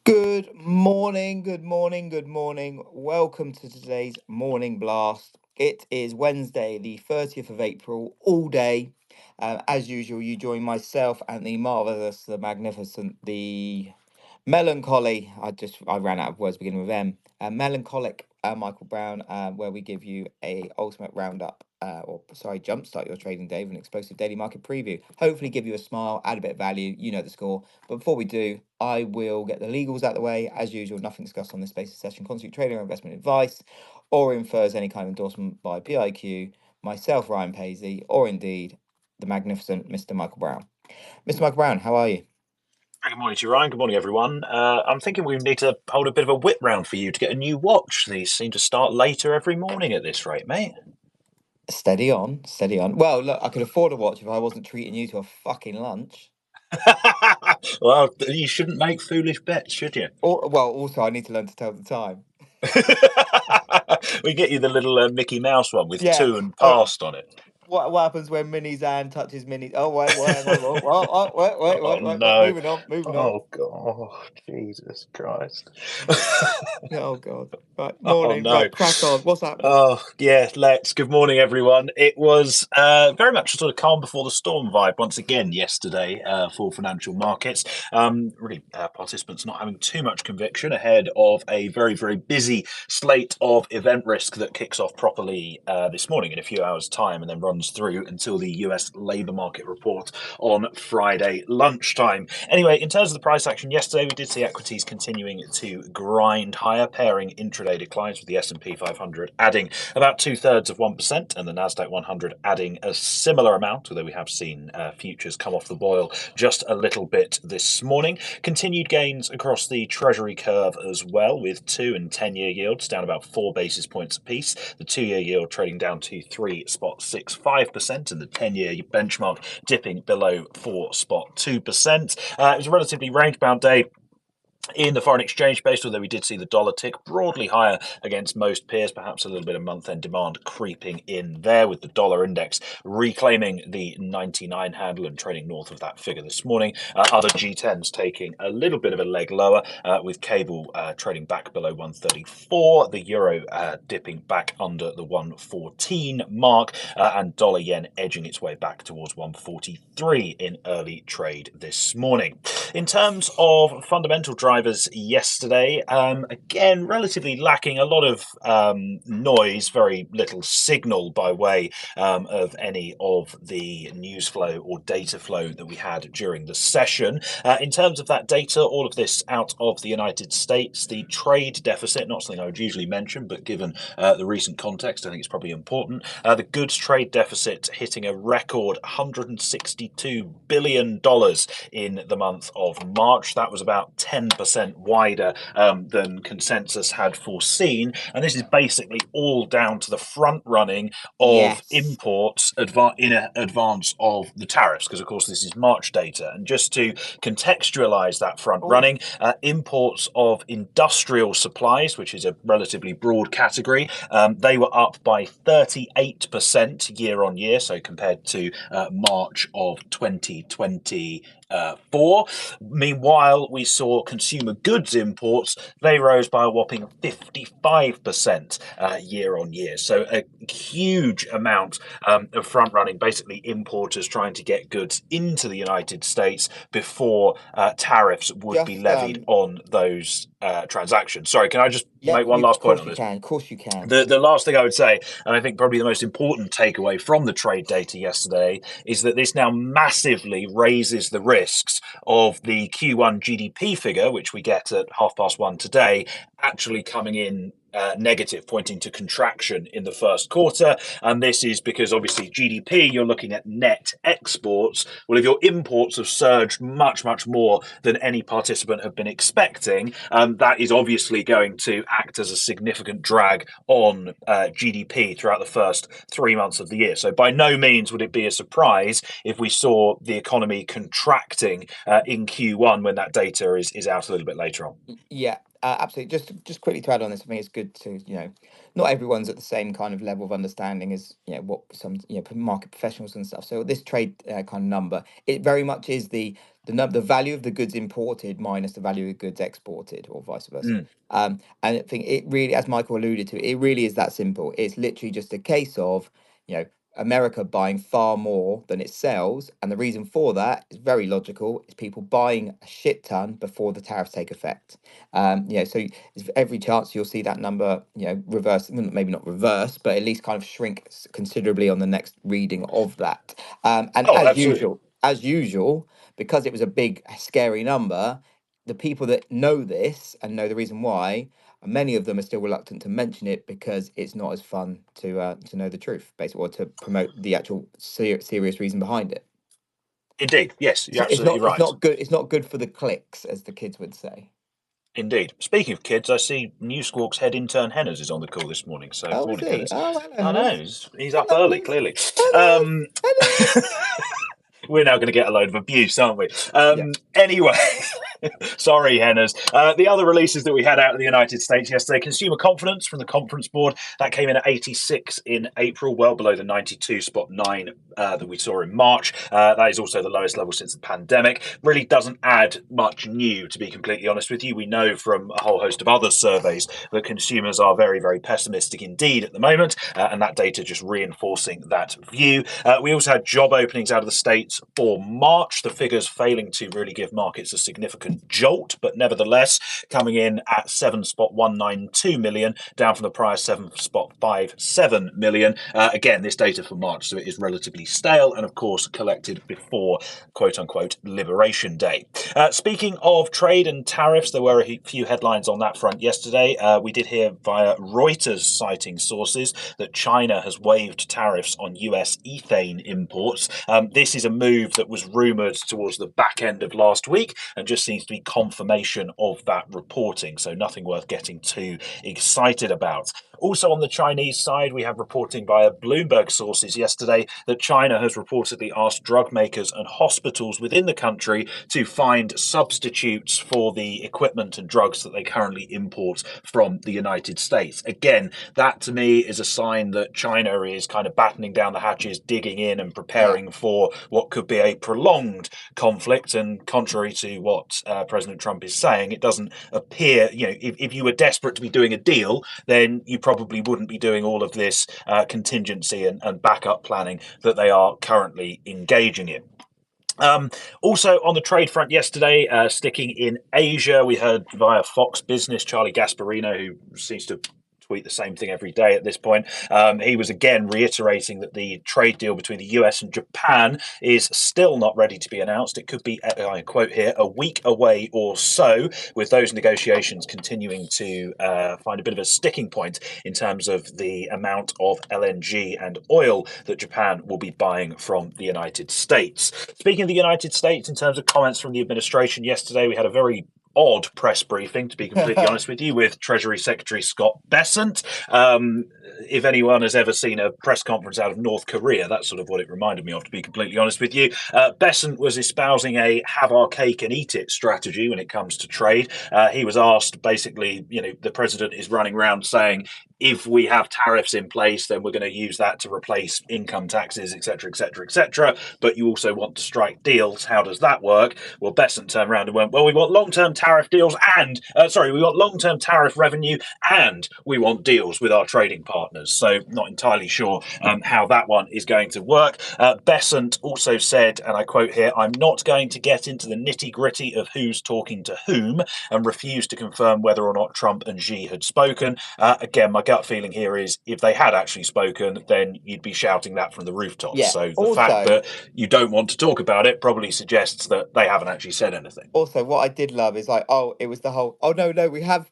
Good morning, good morning, good morning. Welcome to today's morning blast. It is Wednesday, the 30th of April, all day. As usual, you join myself and the marvelous, the magnificent, the melancholy. I ran out of words beginning with M. Melancholic Michael Brown, where we give you a ultimate roundup, jumpstart your trading day with an explosive daily market preview. Hopefully, give you a smile, add a bit of value. You know the score. But before we do, I will get the legals out of the way. As usual, nothing discussed on this basis session constitute trading or investment advice, or infers any kind of endorsement by PIQ, myself, Ryan Paisley, or indeed the magnificent Mr. Michael Brown. Mr. Michael Brown, how are you? Good morning to you, Ryan. Good morning, everyone. I'm thinking we need to hold a bit of a whip round for you to get a new watch. These seem to start later every morning at this rate, mate. Steady on, steady on. Well, look, I could afford a watch if I wasn't treating you to a fucking lunch. Well, you shouldn't make foolish bets, should you? Also, I need to learn to tell the time. We get you the little Mickey Mouse one with Yeah. to and past on it. What happens when Minnie's hand touches Minnie? Oh wait, hang on, Oh wait. no! Moving on. Oh God! Jesus Christ! Oh God. Right, Oh morning. no! Right, crack on. What's happening? Oh, yeah, let's. Good morning, everyone. It was very much a sort of calm before the storm vibe once again yesterday for financial markets. Participants not having too much conviction ahead of a very, very busy slate of event risk that kicks off properly this morning in a few hours' time and then runs through until the US labour market report on Friday lunchtime. Anyway, in terms of the price action yesterday, we did see equities continuing to grind higher, pairing intraday declines with the S&P 500 adding about 2/3 of 1% and the Nasdaq 100 adding a similar amount, although we have seen futures come off the boil just a little bit this morning. Continued gains across the Treasury curve as well, with 2 and 10-year yields down about 4 basis points apiece. The 2-year yield trading down to 3.65% and the 10-year benchmark dipping below 4.2%. It was a relatively range-bound day in the foreign exchange space, although we did see the dollar tick broadly higher against most peers, perhaps a little bit of month-end demand creeping in there, with the dollar index reclaiming the 99 handle and trading north of that figure this morning. Other G10s taking a little bit of a leg lower, with cable trading back below 134, the euro dipping back under the 114 mark, and dollar yen edging its way back towards 143 in early trade this morning. In terms of fundamental drivers yesterday, again, relatively lacking a lot of noise, very little signal by way of any of the news flow or data flow that we had during the session. In terms of that data, all of this out of the United States, the trade deficit, not something I would usually mention, but given the recent context, I think it's probably important. The goods trade deficit hitting a record $162 billion in the month of March. That was about 10% wider than consensus had foreseen. And this is basically all down to the front running of Yes. imports in advance of the tariffs, because, of course, this is March data. And just to contextualize that front Oh, running, imports of industrial supplies, which is a relatively broad category, they were up by 38% year on year, so compared to March of 2020. Meanwhile, we saw consumer goods imports, they rose by a whopping 55% year on year. So a huge amount of front running, basically importers trying to get goods into the United States before tariffs would be just levied on those transactions. Sorry, can I just yeah, make one you of last point course on you this? can. Of course you can. The last thing I would say, and I think probably the most important takeaway from the trade data yesterday, is that this now massively raises the risks of the Q1 GDP figure, which we get at 1:30 today, actually coming in negative, pointing to contraction in the first quarter. And this is because obviously GDP, you're looking at net exports. Well, if your imports have surged much, much more than any participant have been expecting, that is obviously going to act as a significant drag on GDP throughout the first 3 months of the year. So by no means would it be a surprise if we saw the economy contracting in Q1 when that data is out a little bit later on. Yeah, Absolutely. Just quickly to add on this, I think it's good to, not everyone's at the same kind of level of understanding as, what some, market professionals and stuff. So this trade kind of number, it very much is the value of the goods imported minus the value of the goods exported, or vice versa. Mm, And I think it really, as Michael alluded to, it really is that simple. It's literally just a case of, you know, America buying far more than it sells, and the reason for that is very logical. It's people buying a shit ton before the tariffs take effect. So there's every chance you'll see that number, reverse, well, maybe not reverse, but at least kind of shrink considerably on the next reading of that. And oh, absolutely. as usual, because it was a big, scary number, the people that know this and know the reason why, many of them are still reluctant to mention it because it's not as fun to know the truth, basically, or to promote the actual serious reason behind it. Indeed, yes, It's you're not, it's absolutely not, it's right. not good. It's not good for the clicks, as the kids would say. Indeed. Speaking of kids, I see New Squawk's head intern Henners is on the call this morning. So, Oh, is morning, he? Henners. Oh, hello, I know, Hannahs. he's up early, Hannahs. clearly. Hannahs. Um, Hannahs. we're now going to get a load of abuse, aren't we? Yeah. Anyway, sorry, Henners. The other releases that we had out of the United States yesterday, consumer confidence from the Conference Board, that came in at 86 in April, well below the 92.9 that we saw in March. That is also the lowest level since the pandemic. Really doesn't add much new, to be completely honest with you. We know from a whole host of other surveys that consumers are very, very pessimistic indeed at the moment, and that data just reinforcing that view. We also had job openings out of the States for March, the figures failing to really give markets a significant jolt, but nevertheless coming in at 7.192 million, down from the prior 7.57 million. Again, this data for March, so it is relatively stale and, of course, collected before quote unquote Liberation Day. Speaking of trade and tariffs, there were a few headlines on that front yesterday. We did hear via Reuters citing sources that China has waived tariffs on US ethane imports. This is a move that was rumoured towards the back end of last week and just seems to be confirmation of that reporting. So nothing worth getting too excited about. Also, on the Chinese side, we have reporting via Bloomberg sources yesterday that China has reportedly asked drug makers and hospitals within the country to find substitutes for the equipment and drugs that they currently import from the United States. Again, that to me is a sign that China is kind of battening down the hatches, digging in and Yeah. preparing for what could be a prolonged conflict. And contrary to what President Trump is saying, it doesn't appear, if you were desperate to be doing a deal, then you probably wouldn't be doing all of this contingency and backup planning that they are currently engaging in. Also on the trade front yesterday, sticking in Asia, we heard via Fox Business, Charlie Gasparino, who seems to tweet the same thing every day at this point. He was again reiterating that the trade deal between the US and Japan is still not ready to be announced. It could be, I quote here, a week away or so, with those negotiations continuing to find a bit of a sticking point in terms of the amount of LNG and oil that Japan will be buying from the United States. Speaking of the United States, in terms of comments from the administration yesterday, we had a very odd press briefing, to be completely honest with you, with Treasury Secretary Scott Bessent. If anyone has ever seen a press conference out of North Korea, that's sort of what it reminded me of, to be completely honest with you. Bessent was espousing a have our cake and eat it strategy when it comes to trade. He was asked, basically, the president is running around saying, if we have tariffs in place, then we're going to use that to replace income taxes, etc., etc., etc. But you also want to strike deals. How does that work? Well, Bessent turned around and went, well, we want long-term tariff deals and, we want long-term tariff revenue and we want deals with our trading partners. So not entirely sure how that one is going to work. Bessent also said, and I quote here, I'm not going to get into the nitty-gritty of who's talking to whom, and refused to confirm whether or not Trump and Xi had spoken. Again, my gut feeling here is if they had actually spoken, then you'd be shouting that from the rooftops. Yeah. So the fact Also, that you don't want to talk about it probably suggests that they haven't actually said anything. what I did love is like, oh, it was the whole, oh no, no, we have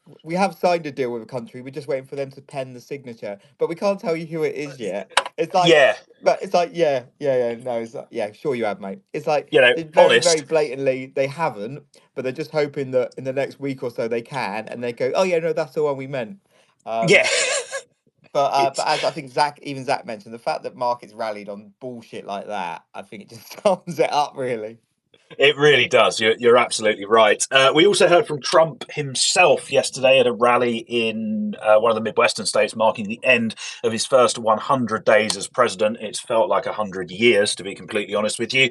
signed a deal with a country. We're just waiting for them to pen the signature, but we can't tell you who it is yet. It's like, Yeah, but it's like, yeah, yeah, yeah. No, it's like, yeah, sure you have, mate. It's like it's very, very honest. blatantly they haven't, but they're just hoping that in the next week or so they can, and they go, oh yeah, no, that's the one we meant. Yeah, Um, but it's as I think Zach mentioned, the fact that markets rallied on bullshit like that, I think it just sums it up really. It really does. You're absolutely right. We also heard from Trump himself yesterday at a rally in one of the Midwestern states, marking the end of his first 100 days as president. It's felt like 100 years, to be completely honest with you.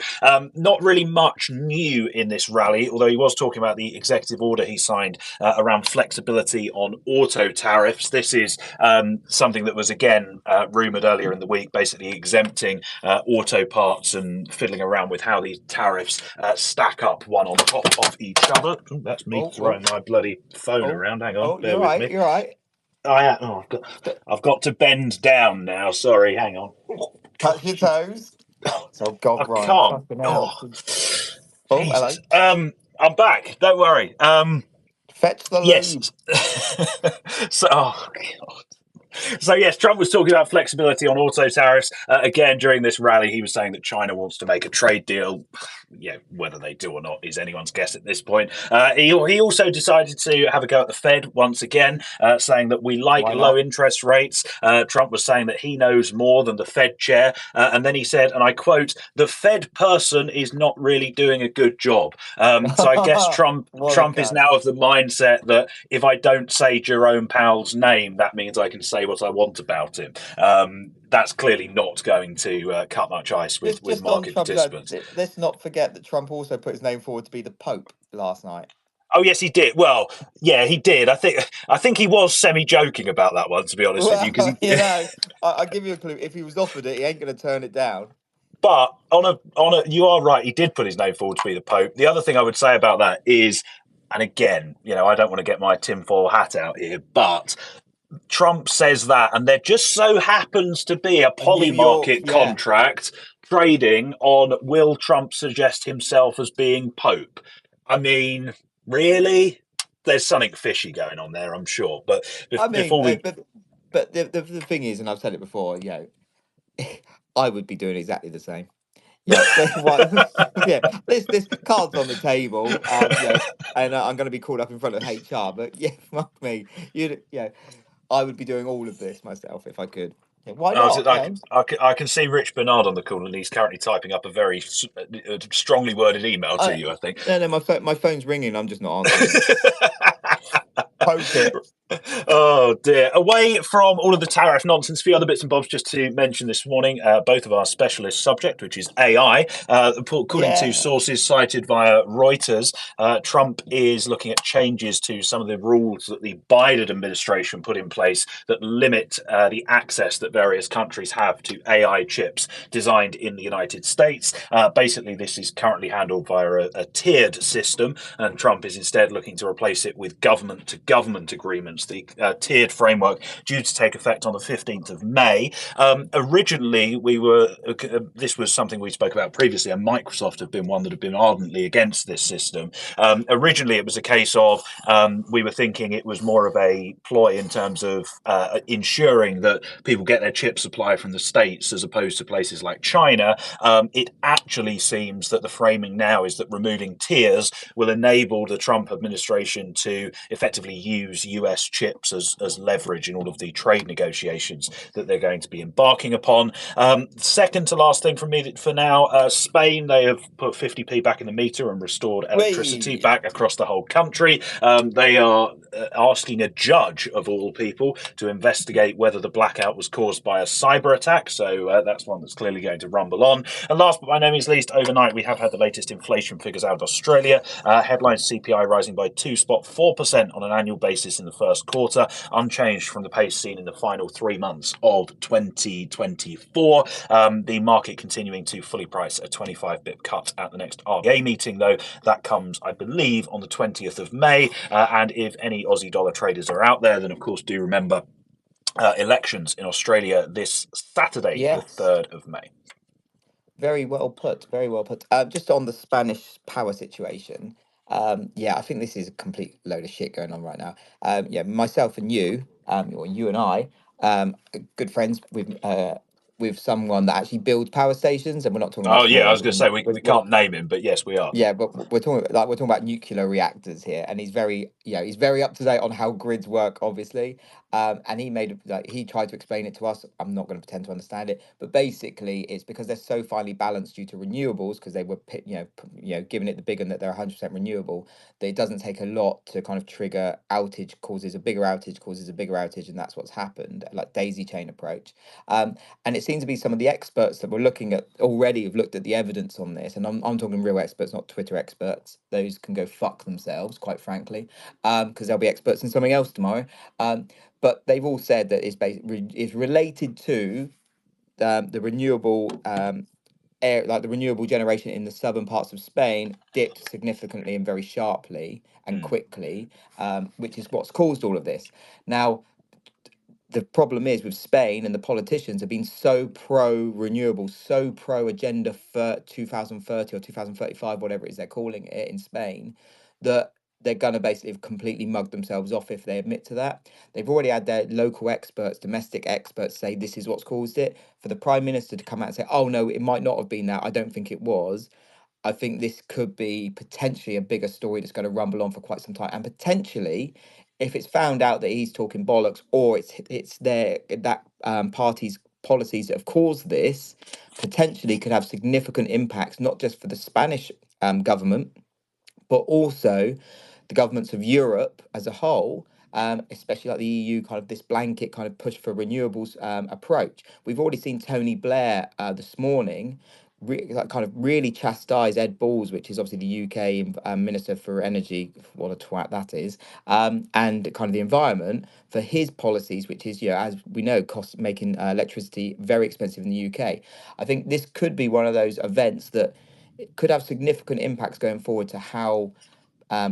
Not really much new in this rally, although he was talking about the executive order he signed around flexibility on auto tariffs. This is something that was, again, rumored earlier in the week, basically exempting auto parts and fiddling around with how these tariffs stack up one on top of each other. Ooh, that's me Oh, throwing oh, my bloody phone oh, around. Hang on, oh, bear you're with right, me. you're right. I've got to bend down now. Sorry, hang on. Touch your toes. Oh God, I Brian, can't. fucking Oh, hell. Oh, Jesus. hello. I'm back. Don't worry. Fetch the Yes. lube. So, oh, so yes, Trump was talking about flexibility on auto tariffs again during this rally. He was saying that China wants to make a trade deal. Yeah, whether they do or not is anyone's guess at this point. He also decided to have a go at the Fed once again, saying that we like Why low not? interest rates. Trump was saying that he knows more than the Fed chair, and then he said, and I quote, "The Fed person is not really doing a good job." So I guess Trump What a Trump is cunt. now of the mindset that if I don't say Jerome Powell's name, that means I can say what I want about him. That's clearly not going to cut much ice with Just on market Trump, participants. let's not forget that Trump also put his name forward to be the Pope last night. Oh yes, he did. Well, yeah, he did. I think he was semi joking about that one, to be honest with you, because Well, he. I give you a clue. If he was offered it, he ain't going to turn it down. But you are right. He did put his name forward to be the Pope. The other thing I would say about that is, and again, I don't want to get my tinfoil hat out here, but Trump says that, and there just so happens to be a In New poly York, market yeah. contract trading on will Trump suggest himself as being Pope? I mean, really? There's something fishy going on there, I'm sure. But I mean, before we. but the thing is, and I've said it before, I would be doing exactly the same. Yeah, this cards on the table, and I'm going to be called up in front of HR. But yeah, fuck me, I would be doing all of this myself if I could. Yeah, why I, was, not? I, I can see Rich Bernard on the call, and he's currently typing up a very strongly worded email to I, you, I think. no, no, my phone's ringing. I'm just not answering it. Poke it. Oh dear. Away from all of the tariff nonsense, a few other bits and bobs just to mention this morning, both of our specialist subject, which is AI. According to Yeah. sources cited via Reuters, Trump is looking at changes to some of the rules that the Biden administration put in place that limit the access that various countries have to AI chips designed in the United States. Basically, this is currently handled via a tiered system, and Trump is instead looking to replace it with government to government agreements, the tiered framework due to take effect on the 15th of May. Originally, this was something we spoke about previously, and Microsoft have been one that have been ardently against this system. Originally, it was a case of we were thinking it was more of a ploy in terms of ensuring that people get their chip supply from the States as opposed to places like China. It actually seems that the framing now is that removing tiers will enable the Trump administration to effectively use US chips as leverage in all of the trade negotiations that they're going to be embarking upon. Second to last thing from me for now, Spain, they have put 50p back in the meter and restored electricity Wait. back across the whole country. They are asking a judge, of all people, to investigate whether the blackout was caused by a cyber attack. So that's one that's clearly going to rumble on. And last but by no means least, overnight we have had the latest inflation figures out of Australia. Headline CPI rising by 2.4% on an annual basis in the first quarter, unchanged from the pace seen in the final 3 months of 2024. The market continuing to fully price a 25 bip cut at the next RBA meeting, though. That comes, I believe, on the 20th of May. And if any Aussie dollar traders are out there, then of course do remember elections in Australia this Saturday, the Yes. 3rd of May. Very well put. Very well put. Just on the Spanish power situation. Yeah, I think this is a complete load of shit going on right now. Yeah, myself and you, or you and I, good friends. with someone that actually builds power stations, and we're not talking about Oh small yeah, I was ones. going to say we We're can't name him, but yes, we are. yeah, but we're talking about nuclear reactors here, and he's very he's very up to date on how grids work, obviously. And he made like he tried to explain it to us. I'm not going to pretend to understand it, but basically, it's because they're so finely balanced due to renewables, because they were giving it the big one that they're 100% renewable. That it doesn't take a lot to kind of trigger outage causes a bigger outage causes a bigger outage, and that's what's happened, like daisy chain approach. And it seems to be some of the experts that we're looking at already have looked at the evidence on this. And I'm talking real experts, not Twitter experts. Those can go fuck themselves, quite frankly, because they'll be experts in something else tomorrow. Um, but they've all said that it's related to the renewable air, like the renewable generation in the southern parts of Spain dipped significantly and very sharply and Hmm. quickly, which is what's caused all of this. Now, the problem is with Spain, and the politicians have been so pro renewable, so pro agenda for 2030 or 2035, whatever it is they're calling it in Spain, that they're going to basically have completely mugged themselves off if they admit to that. They've already had their local experts, domestic experts say this is what's caused it. For the prime minister to come out and say, oh no, it might not have been that, I don't think it was. I think this could be potentially a bigger story that's going to rumble on for quite some time, and potentially, if it's found out that he's talking bollocks, or it's their that party's policies that have caused this, potentially could have significant impacts, not just for the Spanish government, but also the governments of Europe as a whole, especially like the EU, kind of this blanket kind of push for renewables approach. We've already seen Tony Blair this morning. Like kind of really chastise Ed Balls, which is obviously the UK Minister for Energy, what a twat that is, and kind of the environment for his policies, which is, as we know, cost making electricity very expensive in the UK. I think this could be one of those events that it could have significant impacts going forward to how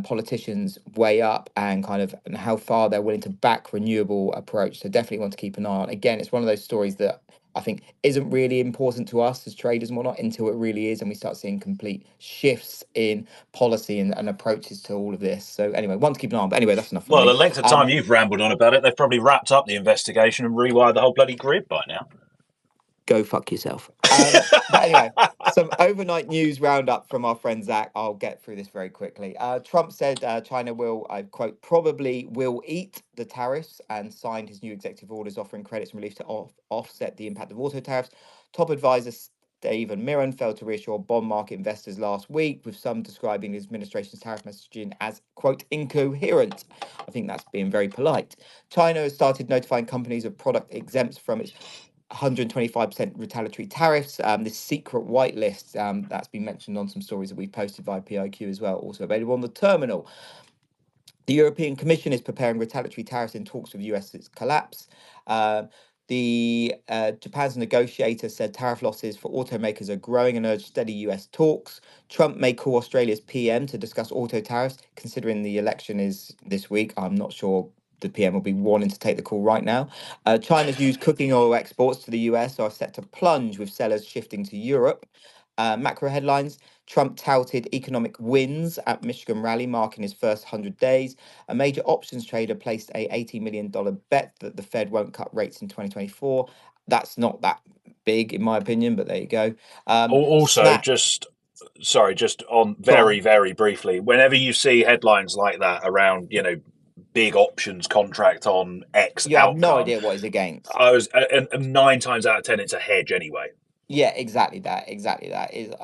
politicians weigh up and kind of and how far they're willing to back renewable approach. So definitely want to keep an eye on. Again, it's one of those stories that I think isn't really important to us as traders and whatnot until it really is, and we start seeing complete shifts in policy and approaches to all of this. So anyway, one to keep an eye on. But anyway, that's enough from Well, the me. length of time you've rambled on about it, they've probably wrapped up the investigation and rewired the whole bloody grid by now. Go fuck yourself. But anyway, some overnight news roundup from our friend Zach. I'll get through this very quickly. Trump said China will, I quote, probably will eat the tariffs, and signed his new executive orders offering credits and relief to offset the impact of auto tariffs. Top advisor Stephen Mirren failed to reassure bond market investors last week, with some describing his administration's tariff messaging as, quote, incoherent. I think that's being very polite. China has started notifying companies of product exempts from its 125% retaliatory tariffs. This secret whitelist that's been mentioned on some stories that we've posted via PIQ as well, also available on the terminal. The European Commission is preparing retaliatory tariffs in talks with US's collapse. Uh, the Japan's negotiator said tariff losses for automakers are growing and urged steady US talks. Trump may call Australia's PM to discuss auto tariffs, considering the election is this week. I'm not sure the PM will be wanting to take the call right now. China's used cooking oil exports to the US are set to plunge, with sellers shifting to Europe. Macro headlines: Trump touted economic wins at Michigan rally, marking his first 100 days. A major options trader placed a $80 million bet that the Fed won't cut rates in 2024. That's not that big, in my opinion, but there you go. Also, Snap, just sorry, just on go on. very, very briefly, whenever you see headlines like that around, big options contract on X You have no outcome, idea what he's against. and 9 times out of 10, it's a hedge anyway. Yeah, exactly that. Exactly that is,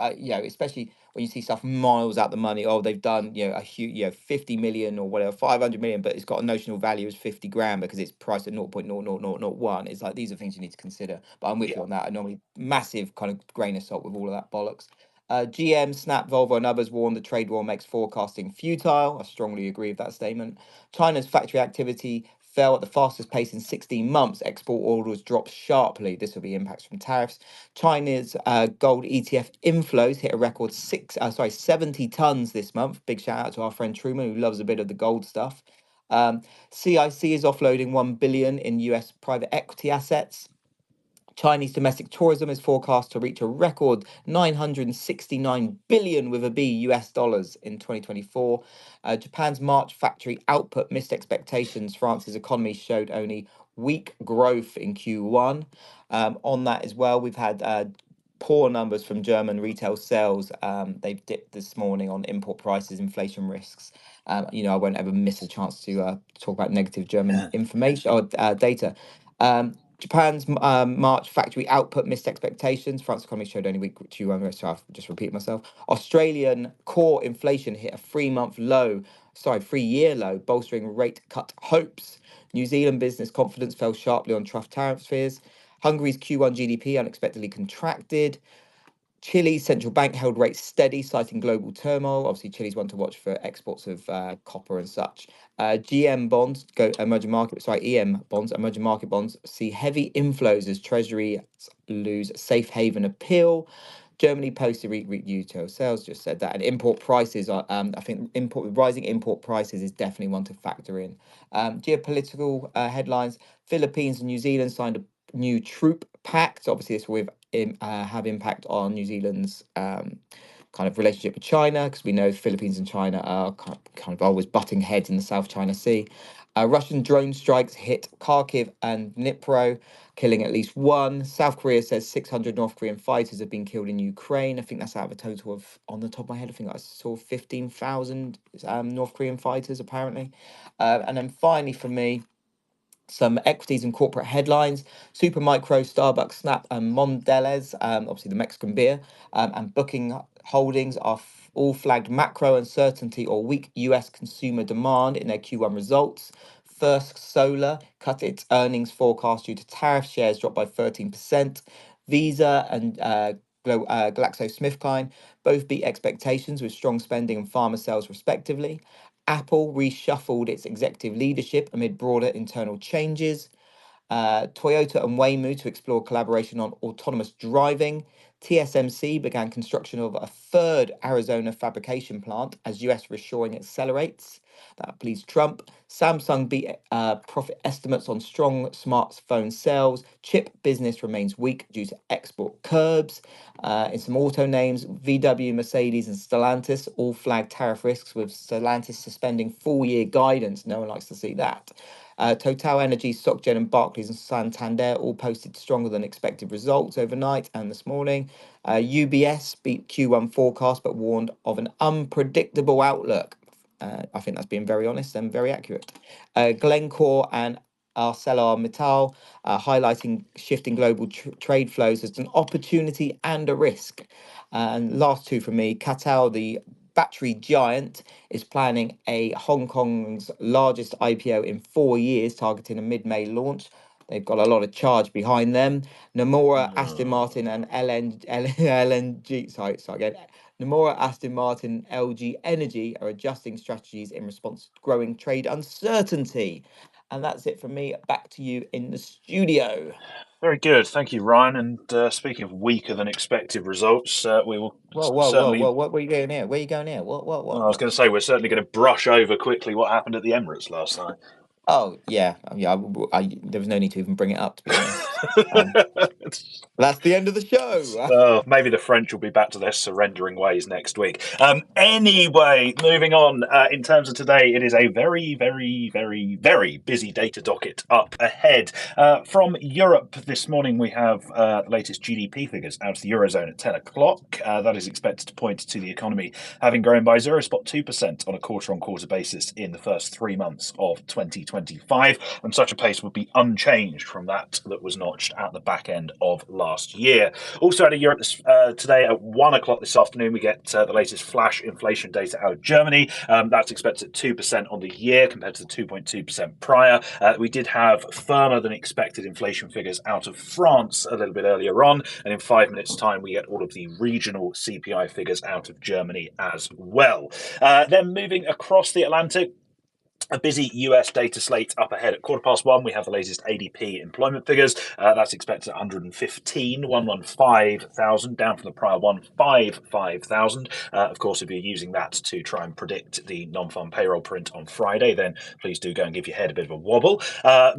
especially when you see stuff miles out the money. Oh, they've done, a huge, 50 million or whatever, 500 million, but it's got a notional value as 50 grand because it's priced at 0.00001. It's like these are things you need to consider. But I'm with you Yeah. on that. I normally massive kind of grain of salt with all of that bollocks. GM, Snap, Volvo, and others warn the trade war makes forecasting futile. I strongly agree with that statement. China's factory activity fell at the fastest pace in 16 months. Export orders dropped sharply. This will be impacts from tariffs. China's gold ETF inflows hit a record 70 tons this month. Big shout out to our friend Truman, who loves a bit of the gold stuff. Um, CIC is offloading 1 billion in US private equity assets. Chinese domestic tourism is forecast to reach a record 969 billion with a B US dollars in 2024. Japan's March factory output missed expectations. France's economy showed only weak growth in Q1. On that as well, we've had poor numbers from German retail sales. They've dipped this morning on import prices, inflation risks. I won't ever miss a chance to talk about negative German Yeah. information or data. Japan's March factory output missed expectations. France economy showed only weak Q1, so I've just repeated myself. Australian core inflation hit a 3-year low, bolstering rate cut hopes. New Zealand business confidence fell sharply on trough tariff fears. Hungary's Q1 GDP unexpectedly contracted. Chile's central bank held rates steady, citing global turmoil. Obviously, Chile's one to watch for exports of copper and such. GM bonds, EM bonds, emerging market bonds, see heavy inflows as Treasury lose safe haven appeal. Germany posted retail sales, just said that, and import prices are. I think rising import prices is definitely one to factor in. Geopolitical headlines: Philippines and New Zealand signed a new troop pact. Obviously, this will have impact on New Zealand's kind of relationship with China, because we know Philippines and China are kind of always butting heads in the South China Sea. Russian drone strikes hit Kharkiv and Dnipro, killing at least one. South Korea says 600 North Korean fighters have been killed in Ukraine. I think that's out of a total of, on the top of my head, I think I saw 15,000 North Korean fighters, apparently. And then finally, for me, some equities and corporate headlines. Supermicro, Starbucks, Snap, and Mondelez, obviously the Mexican beer, and Booking Holdings are all flagged macro uncertainty or weak US consumer demand in their Q1 results. First Solar cut its earnings forecast due to tariff, shares dropped by 13%. Visa and GlaxoSmithKline both beat expectations with strong spending and pharma sales, respectively. Apple reshuffled its executive leadership amid broader internal changes. Toyota and Waymo to explore collaboration on autonomous driving. TSMC began construction of a third Arizona fabrication plant as US reshoring accelerates. That pleased Trump. Samsung beat profit estimates on strong smartphone sales. Chip business remains weak due to export curbs. In some auto names, VW, Mercedes, and Stellantis all flagged tariff risks, with Stellantis suspending full-year guidance. No one likes to see that. Total Energy, SocGen, and Barclays and Santander all posted stronger than expected results overnight and this morning. UBS beat Q1 forecast but warned of an unpredictable outlook. I think that's being very honest and very accurate. Glencore and ArcelorMittal highlighting shifting global trade flows as an opportunity and a risk. And last two from me, Qatar, the battery giant, is planning a Hong Kong's largest IPO in 4 years, targeting a mid-May launch. They've got a lot of charge behind them. Nomura, Aston Martin, Oh. and LNG. Sorry again. Nomura, Aston Martin, LG Energy are adjusting strategies in response to growing trade uncertainty. And that's it from me. Back to you in the studio. Very good. Thank you, Ryan. And speaking of weaker than expected results, we will Whoa, whoa, whoa, certainly. whoa! What were you going here? Where are you going here? Well, I was What? going to say we're certainly going to brush over quickly what happened at the Emirates last night. Oh yeah, yeah. There was no need to even bring it up, to be honest. Um, that's the end of the show. Oh, maybe the French will be back to their surrendering ways next week. Anyway, moving on. In terms of today, it is a very, very, very, very busy data docket up ahead. From Europe this morning, we have the latest GDP figures out of the Eurozone at 10 o'clock. That is expected to point to the economy having grown by 0.2% on a quarter on quarter basis in the first 3 months of 2025. And such a pace would be unchanged from that was notched at the back end of last year. Also out of Europe today at 1 o'clock this afternoon, we get the latest flash inflation data out of Germany. That's expected at 2% on the year compared to the 2.2% prior. We did have firmer than expected inflation figures out of France a little bit earlier on. And in 5 minutes' time, we get all of the regional CPI figures out of Germany as well. Then moving across the Atlantic, a busy US data slate up ahead. At 1:15, we have the latest ADP employment figures. That's expected at 115,000, down from the prior 155,000. Of course, if you're using that to try and predict the non-farm payroll print on Friday, then please do go and give your head a bit of a wobble.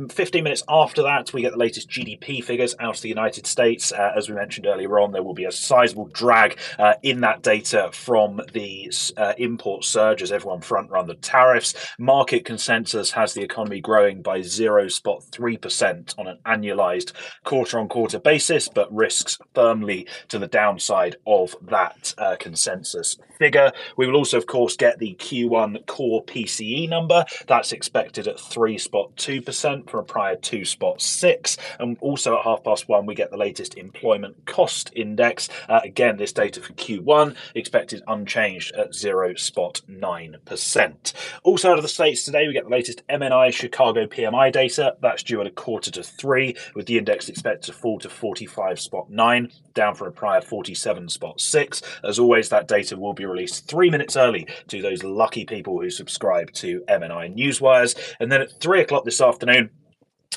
15 minutes after that, we get the latest GDP figures out of the United States. As we mentioned earlier on, there will be a sizable drag in that data from the import surge as everyone front run the tariffs. Market market consensus has the economy growing by 0.3% on an annualized quarter-on-quarter basis, but risks firmly to the downside of that consensus figure. We will also, of course, get the Q1 core PCE number. That's expected at 3.2% from a prior 2.6%. And also at 1:30 we get the latest employment cost index. Again, this data for Q1 expected unchanged at 0.9%. Also out of the States today, we get the latest MNI Chicago PMI data. That's due at 2:45, with the index expected to fall to 45.9, down from a prior 47.6. As always, that data will be released 3 minutes early to those lucky people who subscribe to MNI Newswires. And then at 3 o'clock this afternoon,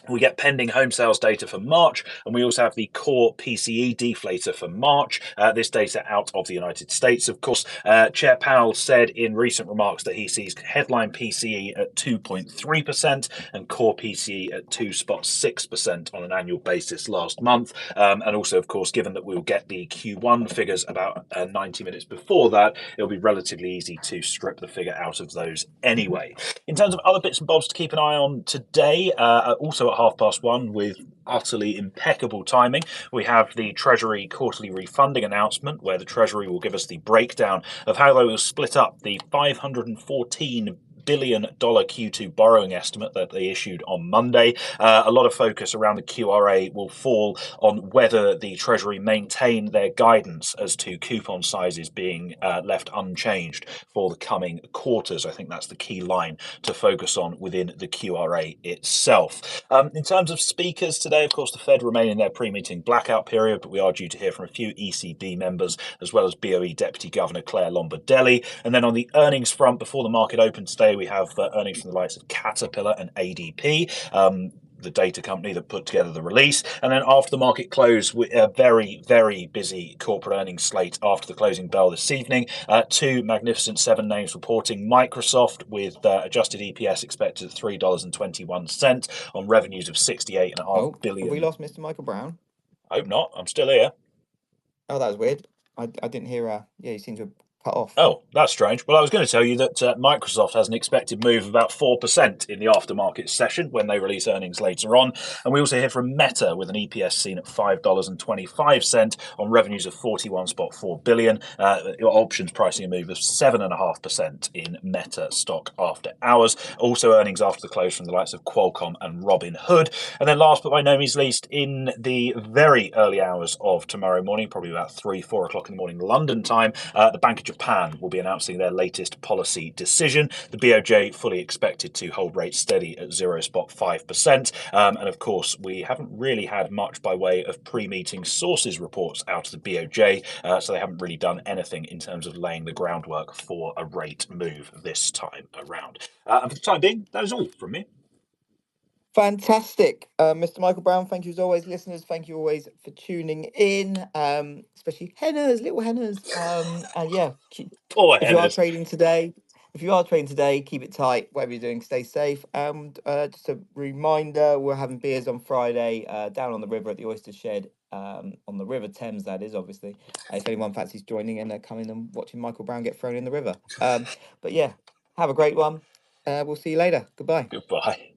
we get pending home sales data for March, and we also have the core PCE deflator for March. This data out of the United States, of course. Chair Powell said in recent remarks that he sees headline PCE at 2.3% and core PCE at 2.6% on an annual basis last month. And also, of course, given that we'll get the Q1 figures about 90 minutes before that, it'll be relatively easy to strip the figure out of those anyway. In terms of other bits and bobs to keep an eye on today, also at 1:30 with utterly impeccable timing, we have the Treasury quarterly refunding announcement, where the Treasury will give us the breakdown of how they will split up the $514 billion Q2 borrowing estimate that they issued on Monday. A lot of focus around the QRA will fall on whether the Treasury maintain their guidance as to coupon sizes being left unchanged for the coming quarters. I think that's the key line to focus on within the QRA itself. In terms of speakers today, of course, the Fed remain in their pre-meeting blackout period, but we are due to hear from a few ECB members as well as BOE Deputy Governor Claire Lombardelli. And then on the earnings front, before the market opened today, we have earnings from the likes of Caterpillar and ADP. The data company that put together the release. And then after the market close, a very, very busy corporate earnings slate after the closing bell this evening. Two Magnificent Seven names reporting. Microsoft with adjusted EPS expected at $3.21 on revenues of $68.5 billion. Have we lost Mr. Michael Brown? I hope not. I'm still here. Oh, that was weird. I didn't hear. Yeah, you seem to have cut off. Oh, that's strange. Well, I was going to tell you that Microsoft has an expected move of about 4% in the aftermarket session when they release earnings later on. And we also hear from Meta with an EPS seen at $5.25 on revenues of $41.4 billion. Options pricing a move of 7.5% in Meta stock after hours. Also earnings after the close from the likes of Qualcomm and Robinhood. And then last but by no means least, in the very early hours of tomorrow morning, probably about 3-4 o'clock in the morning London time, the Bank of Japan will be announcing their latest policy decision. The BOJ fully expected to hold rates steady at 0.5%. And of course, we haven't really had much by way of pre-meeting sources reports out of the BOJ, so they haven't really done anything in terms of laying the groundwork for a rate move this time around. And for the time being, that is all from me. Fantastic, Mr. Michael Brown. Thank you as always, listeners. Thank you always for tuning in, especially henners, little henners. And yeah, Poor if you are henners. trading today, keep it tight. Whatever you're doing, stay safe. And just a reminder, we're having beers on Friday down on the river at the Oyster Shed, on the River Thames. That is obviously. If anyone fancies joining and coming and watching Michael Brown get thrown in the river. But yeah, have a great one. We'll see you later. Goodbye. Goodbye.